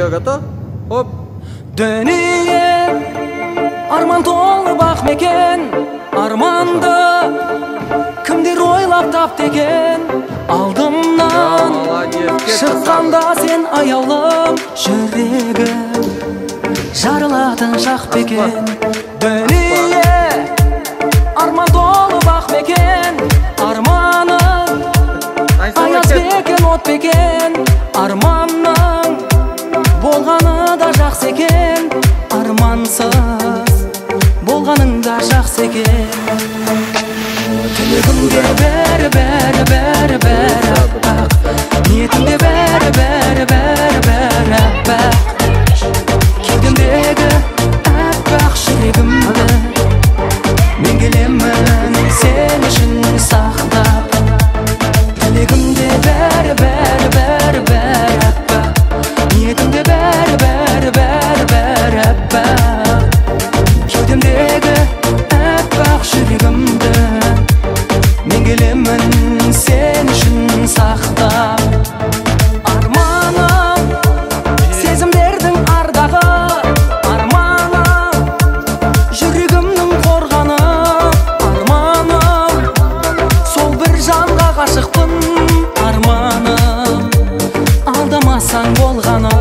Все, готов? Оп. Dünya arman dolu bak meken, armandı kimdir oylap taptı eken. Aldımdan çıkkanda sen ayavlım, yüreğim jarıladın şak beken. Dünya arman dolu bak meken, armanın ayaz beken, ot beken. Armanın bolğanı da жақсы екен, армансыз болғаның да жақсы екен. Тілегімде бәрі аппақ, ниетімде бәрі аппақ. Кеудемдегі аппақ жүрегімді мен келемін сен үшін сақтап. Тілегімде бәрі аппақ, ниетімде бәрі аппақ. Кеудемдегі аппақ жүрегімді мен келемін сен үшін сақтап. Арманым сезімдердің ардағы, арманым жүрегімнің қорғаны, арманым сол бір жанға ғашықпын, арманым алдамасаң болғаны.